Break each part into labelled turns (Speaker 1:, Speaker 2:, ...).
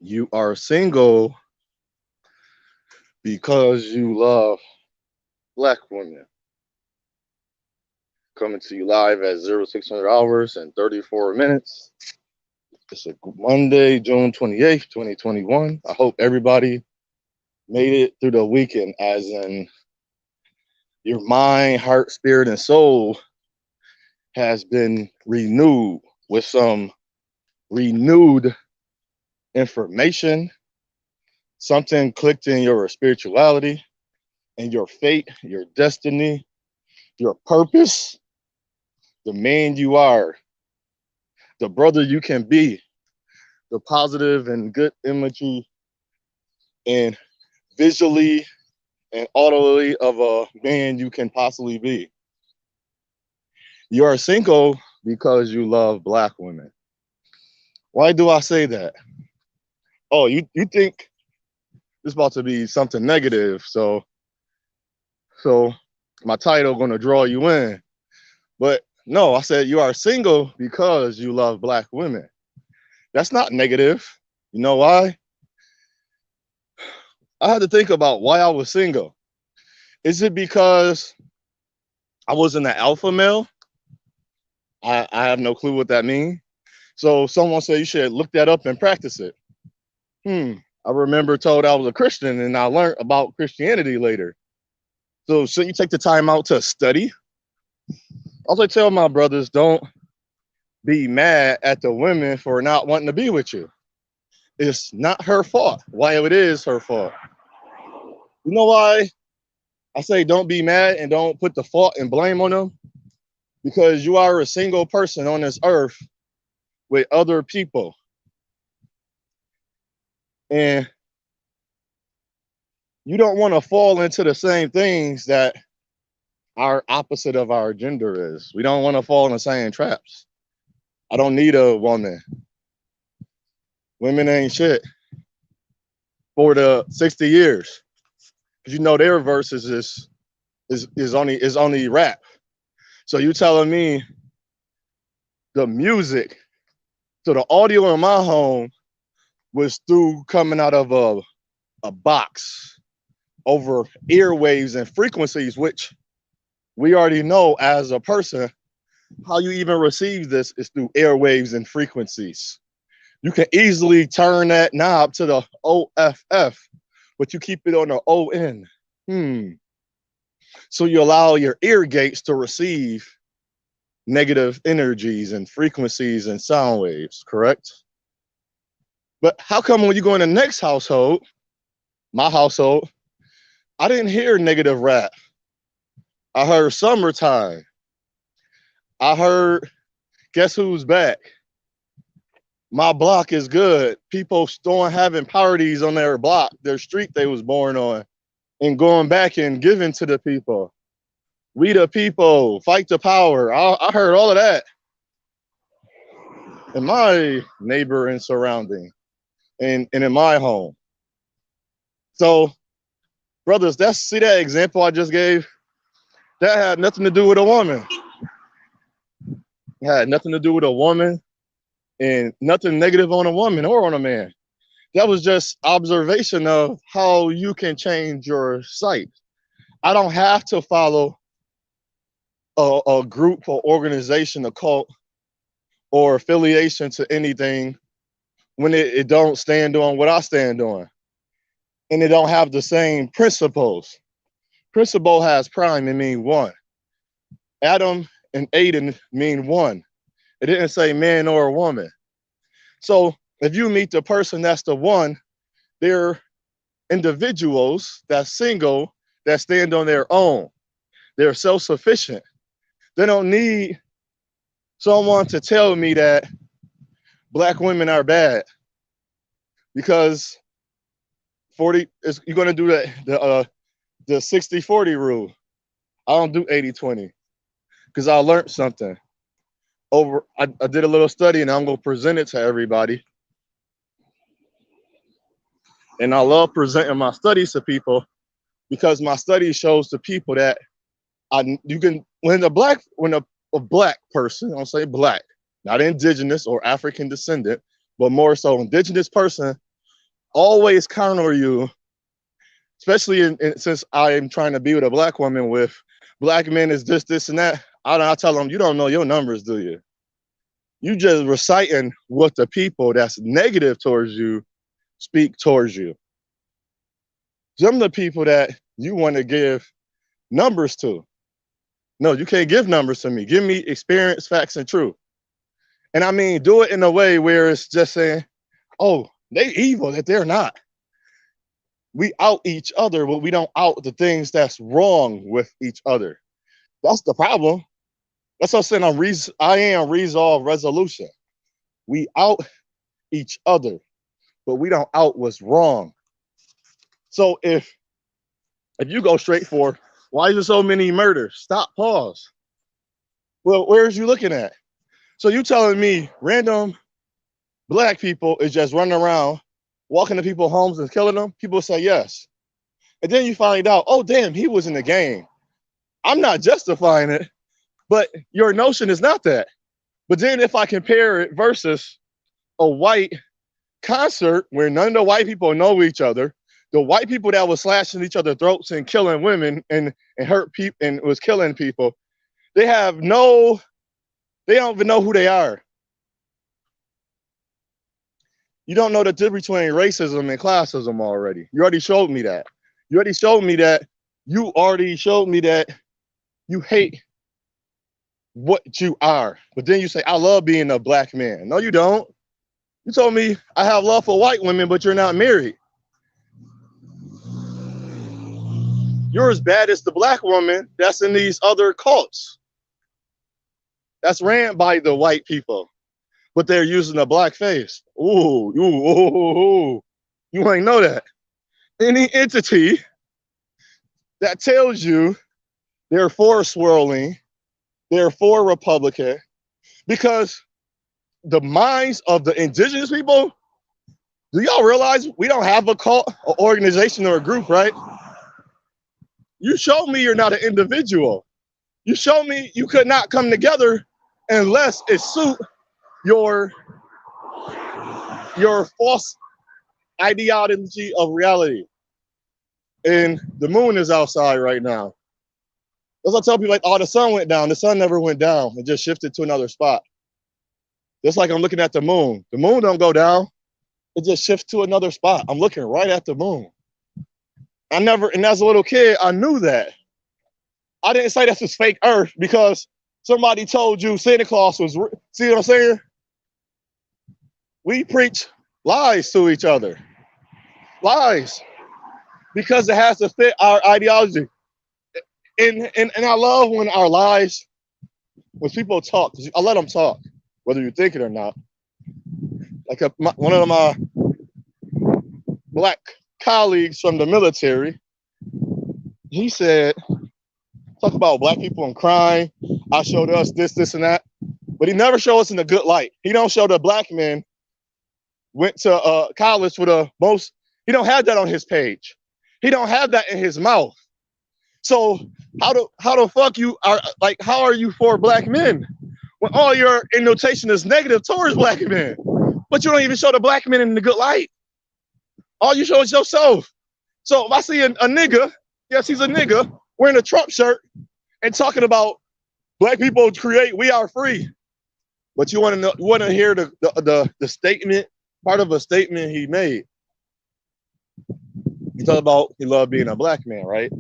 Speaker 1: You are single because you love black women. Coming to you live at 0600 hours and 34 minutes. It's a Monday, June 28th, 2021. I hope everybody made it through the weekend, as in your mind, heart, spirit, and soul has been renewed with some renewed information. Something clicked in your spirituality and your fate, your destiny, your purpose, the man you are, the brother you can be, the positive and good imagery and visually and audibly of a man you can possibly be. You are single because you love black women. Why do I say that? Oh, you think this is about to be something negative, so my title gonna draw you in. But no, I said you are single because you love black women. That's not negative. You know why? I had to think about why I was single. Is it because I wasn't an alpha male? I have no clue what that means. So someone said you should look that up and practice it. I remember told I was a Christian and I learned about Christianity later. So should you take the time out to study? Also tell my brothers, don't be mad at the women for not wanting to be with you. It's not her fault. Why it is her fault. You know why I say don't be mad and don't put the fault and blame on them? Because you are a single person on this earth with other people. And you don't want to fall into the same things that our opposite of our gender is. We don't want to fall in the same traps. I don't need a woman. Women ain't shit for the 60 years. Because you know their verses is only rap. So you telling me the music, so the audio in my home was through coming out of a box over airwaves and frequencies, which we already know as a person, how you even receive this is through airwaves and frequencies. You can easily turn that knob to the OFF, but you keep it on the ON. So you allow your ear gates to receive negative energies and frequencies and sound waves, correct? But how come when you go in the next household, my household, I didn't hear negative rap. I heard summertime. I heard guess who's back? My block is good. People still having parties on their block, their street they was born on, and going back and giving to the people. We the people, fight the power. I heard all of that in my neighbor and surrounding and in my home. So, brothers, see that example I just gave? That had nothing to do with a woman. It had nothing to do with a woman and nothing negative on a woman or on a man. That was just observation of how you can change your sight. I don't have to follow a group or organization, a cult, or affiliation to anything when it don't stand on what I stand on. And it don't have the same principles. Principle has prime, it mean one. Adam and Aiden mean one. It didn't say man or a woman. So if you meet the person that's the one, they're individuals that's single, that stand on their own. They're self-sufficient. They don't need someone to tell me that black women are bad because 40 is you're gonna do the 60-40 rule. I don't do 80-20 because I learned something. I did a little study and I'm gonna present it to everybody. And I love presenting my studies to people because my study shows to people that when a black person, I'll say black, not indigenous or African descendant, but more so indigenous person always counter you, especially since I am trying to be with a black woman with black men is this, and that. I tell them, you don't know your numbers, do you? You just reciting what the people that's negative towards you speak towards you. Them the people that you want to give numbers to. No, you can't give numbers to me. Give me experience, facts, and truth. And I mean, do it in a way where it's just saying, oh, they evil, that they're not. We out each other, but we don't out the things that's wrong with each other. That's the problem. That's what I'm saying. I am resolve resolution. We out each other, but we don't out what's wrong. So if you go straight for, why is there so many murders? Stop, pause. Well, where's you looking at? So you telling me random black people is just running around, walking to people's homes and killing them? People say yes. And then you find out, oh, damn, he was in the gang. I'm not justifying it, but your notion is not that. But then if I compare it versus a white concert where none of the white people know each other, the white people that was slashing each other's throats and killing women and hurt people and was killing people, they don't even know who they are. You don't know the difference between racism and classism already. You already showed me that. You already showed me that you hate what you are. But then you say, I love being a black man. No, you don't. You told me I have love for white women, but you're not married. You're as bad as the black woman that's in these other cults. That's ran by the white people, but they're using a black face. Ooh. You ain't know that. Any entity that tells you they're for swirling, they're for Republican, because the minds of the indigenous people, do y'all realize we don't have a cult, an organization, or a group, right? You showed me you're not an individual. You showed me you could not come together unless it suit your false ideology of reality. And the moon is outside right now. As I tell people, like, oh, the sun went down. The sun never went down. It just shifted to another spot. Just like I'm looking at the moon. The moon don't go down. It just shifts to another spot. I'm looking right at the moon. And as a little kid, I knew that. I didn't say this was fake Earth because somebody told you Santa Claus was, see what I'm saying? We preach lies to each other. Lies. Because it has to fit our ideology. And I love when our lies, when people talk, I let them talk, whether you think it or not. Like one of my black colleagues from the military, he said, talk about black people and crime. I showed us this, and that. But he never showed us in a good light. He don't show the black men went to college for the most. He don't have that on his page. He don't have that in his mouth. So how the fuck you are, like, how are you for black men when all your annotation is negative towards black men? But you don't even show the black men in the good light. All you show is yourself. So if I see a nigga, yes, he's a nigga, wearing a Trump shirt and talking about black people create, we are free. But you want to hear the statement, part of a statement he made. He talked about he loved being a black man, right?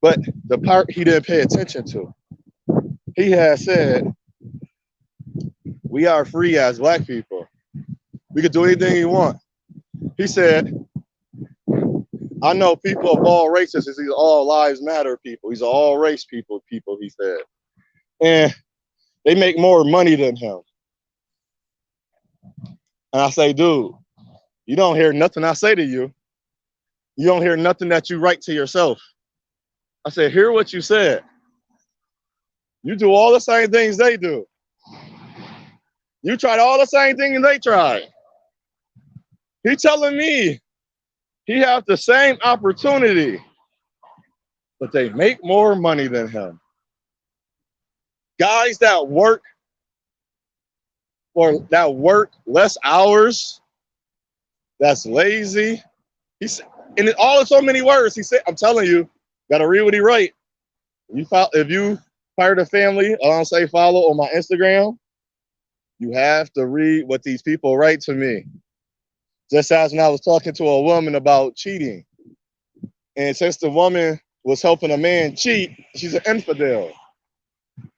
Speaker 1: But the part he didn't pay attention to, he had said, we are free as black people. We could do anything we want. He said, I know people of all races, these are all lives matter people. These are all race people, he said. And they make more money than him. And I say, dude, you don't hear nothing I say to you. You don't hear nothing that you write to yourself. I said, hear what you said. You do all the same things they do. You tried all the same things they tried. He telling me he has the same opportunity, but they make more money than him. Guys that work less hours that's lazy. He said, in all in so many words, he said, I'm telling you, gotta read what he write. If you part of the family, I don't say follow on my Instagram, you have to read what these people write to me. Just as when I was talking to a woman about cheating. And since the woman was helping a man cheat, she's an infidel.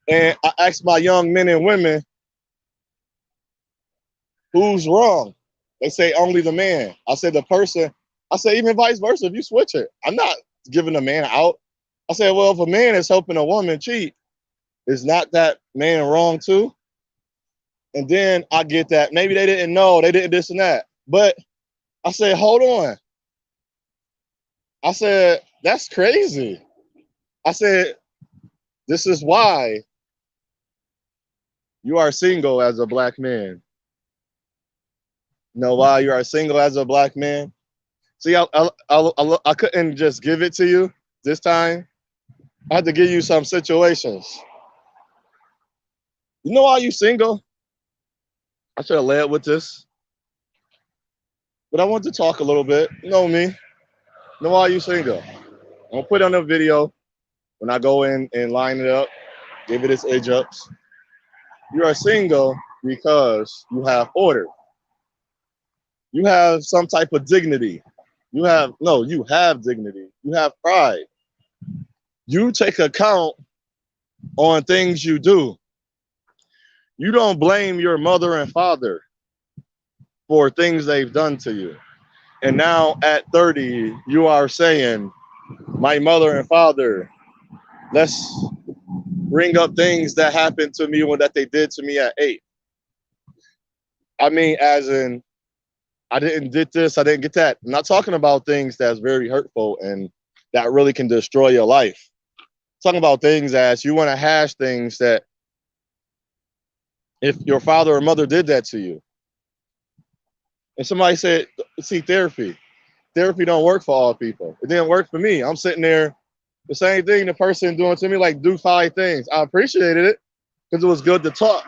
Speaker 1: And I asked my young men and women, who's wrong? They say only the man. I said the person, I said even vice versa, if you switch it, I'm not giving a man out. I said, well, if a man is helping a woman cheat, is not that man wrong too? And then I get that maybe they didn't know, they didn't this and that. But I said, hold on. I said, that's crazy. I said, this is why you are single as a black man. You know why you are single as a black man? See, I couldn't just give it to you this time. I had to give you some situations. You know why you single? I should have led with this. But I want to talk a little bit. You know me. You know why you single? I'm going to put on a video when I go in and line it up, give it its edge ups. You are single because you have order. You have some type of dignity. You have dignity. You have pride. You take account on things you do. You don't blame your mother and father for things they've done to you. And now at 30, you are saying, my mother and father, let's bring up things that happened to me or that they did to me at 8. I mean, as in, I didn't get this, I didn't get that. I'm not talking about things that's very hurtful and that really can destroy your life. I'm talking about things as you want to hash things that if your father or mother did that to you. And somebody said, see, therapy. Therapy don't work for all people. It didn't work for me. I'm sitting there, the same thing the person doing to me, like do 5 things. I appreciated it because it was good to talk.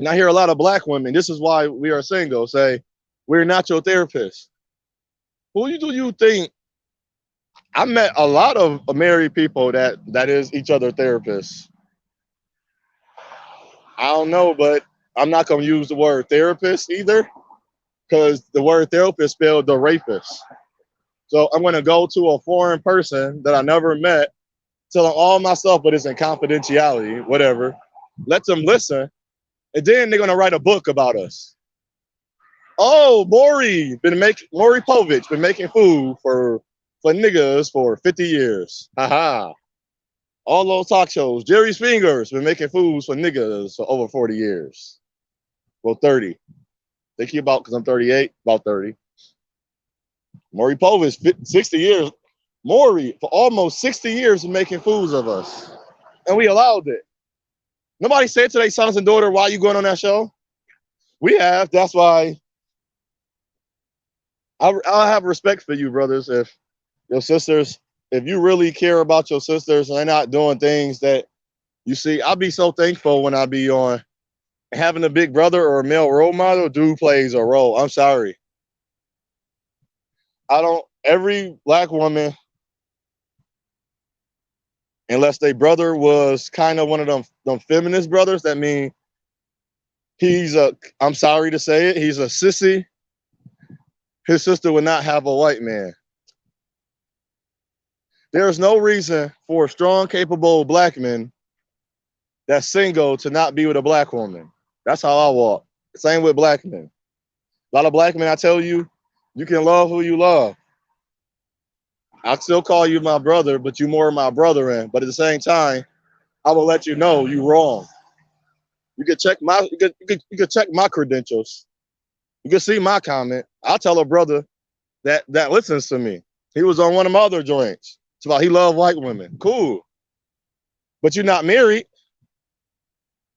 Speaker 1: And I hear a lot of black women, this is why we are single, say, we're not your therapist. Who do you think? I met a lot of married people that is each other therapists. I don't know, but I'm not going to use the word therapist either because the word therapist spelled the rapist. So I'm going to go to a foreign person that I never met, tell them all my stuff, but it's in confidentiality, whatever. Let them listen. And then they're going to write a book about us. Oh, Maury Povich been making food for niggas for 50 years. Haha. All those talk shows. Jerry's Fingers been making foods for niggas for over 40 years. Well, 30. Think about, because I'm 38, about 30. Maury Povich, 60 years. Maury, for almost 60 years, been making foods of us. And we allowed it. Nobody said to their sons and daughter, why are you going on that show? We have. That's why I'll have respect for you, brothers. If your sisters, if you really care about your sisters and they're not doing things that you see, I'll be so thankful when I be on. Having a big brother or a male role model, dude plays a role. I'm sorry. Every black woman, unless their brother was kind of one of them feminist brothers, that mean I'm sorry to say it, he's a sissy. His sister would not have a white man. There is no reason for a strong, capable black man that's single to not be with a black woman. That's how I walk. Same with black men. A lot of black men, I tell you, you can love who you love. I'll still call you my brother, but you more my brethren. But at the same time, I will let you know you wrong. You can check my check my credentials. You can see my comment. I'll tell a brother that listens to me. He was on one of my other joints. It's about he loved white women. Cool. But you're not married.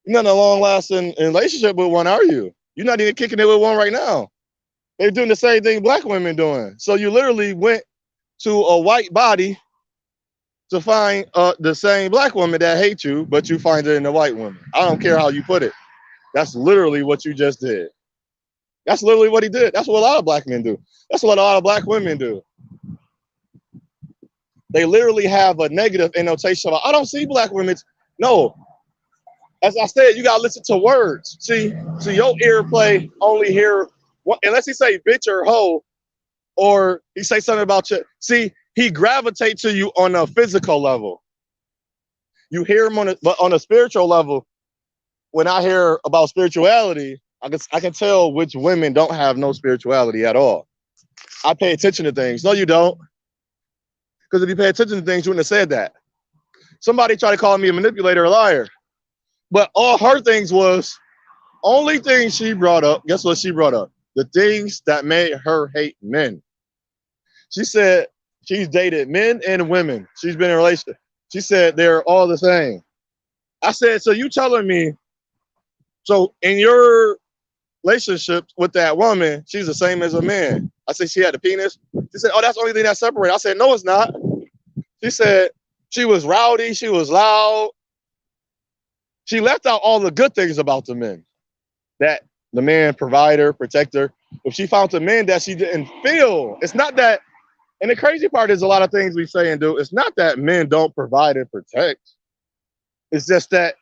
Speaker 1: You're not in a long-lasting relationship with one, are you? You're not even kicking it with one right now. They're doing the same thing black women doing. So you literally went to a white body to find the same black woman that hates you, but you find it in a white woman. I don't care how you put it. That's literally what you just did. That's literally what he did. That's what a lot of black men do. That's what a lot of black women do. They literally have a negative annotation about, I don't see black women. No, as I said, you gotta listen to words. See, so your ear play only hear unless he say bitch or hoe, or he say something about you. See, he gravitates to you on a physical level. You hear him but on a spiritual level. When I hear about spirituality, I can tell which women don't have no spirituality at all. I pay attention to things. No, you don't. Because if you pay attention to things, you wouldn't have said that. Somebody tried to call me a manipulator, a liar. But all her things was, only thing she brought up, guess what she brought up? The things that made her hate men. She said she's dated men and women. She's been in a relationship. She said they're all the same. I said, so you telling me, so in your relationship with that woman, she's the same as a man. I said, she had a penis. She said, oh, that's the only thing that separates. I said, no, it's not. She said she was rowdy, she was loud. She left out all the good things about the men. That the man, provider, protector. If she found a man that she didn't feel, it's not that, and the crazy part is a lot of things we say and do, it's not that men don't provide and protect. It's just that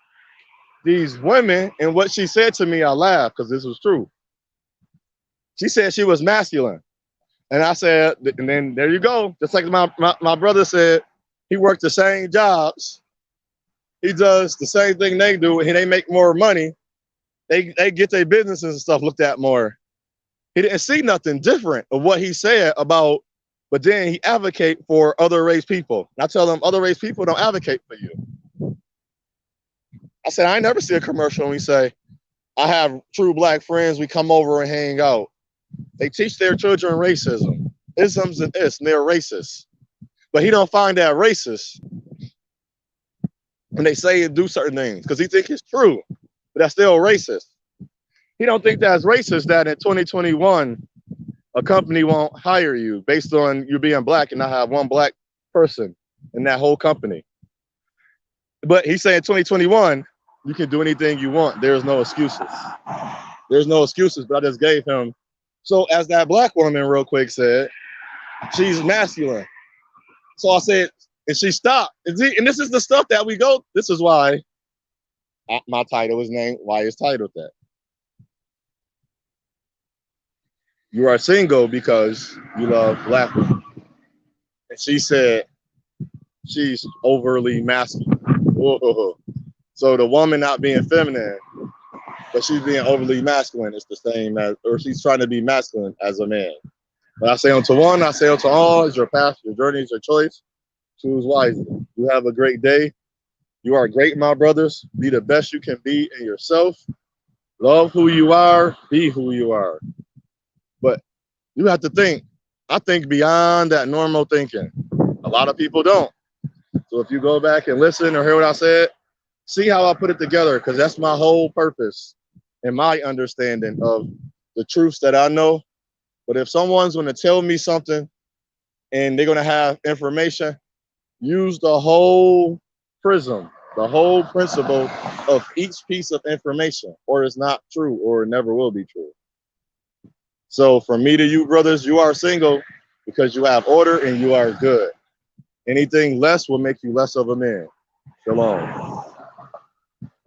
Speaker 1: these women, and what she said to me, I laughed because this was true. She said she was masculine. And I said, and then there you go. Just like my brother said, he worked the same jobs. He does the same thing they do, and they make more money. They get their businesses and stuff looked at more. He didn't see nothing different of what he said about, but then he advocate for other race people. And I tell them, other race people don't advocate for you. I said, I ain't never see a commercial when we say, I have true black friends, we come over and hang out. They teach their children racism, isms and and they're racist. But he don't find that racist when they say and do certain things because he think it's true, but that's still racist. He don't think that's racist that in 2021, a company won't hire you based on you being black and not have one black person in that whole company. But he's saying 2021, you can do anything you want. There's no excuses. There's no excuses, but I just gave him. So as that black woman real quick said, she's masculine. So I said, and she stopped. And this is the stuff that we go, this is why my title is named, why it's titled that. You are single because you love black women. And she said she's overly masculine. Whoa. So the woman not being feminine, but she's being overly masculine, it's the same as, or she's trying to be masculine as a man. But I say unto one, I say unto all, it's your path, your journey, is your choice. Choose wisely. You have a great day. You are great, my brothers. Be the best you can be in yourself. Love who you are. Be who you are. But you have to think. I think beyond that normal thinking. A lot of people don't. So if you go back and listen or hear what I said, see how I put it together, because that's my whole purpose and my understanding of the truths that I know. But if someone's going to tell me something and they're going to have information, use the whole prism, the whole principle of each piece of information, or it's not true, or it never will be true. So from me to you, brothers, you are single because you have order and you are good. Anything less will make you less of a man. Shalom.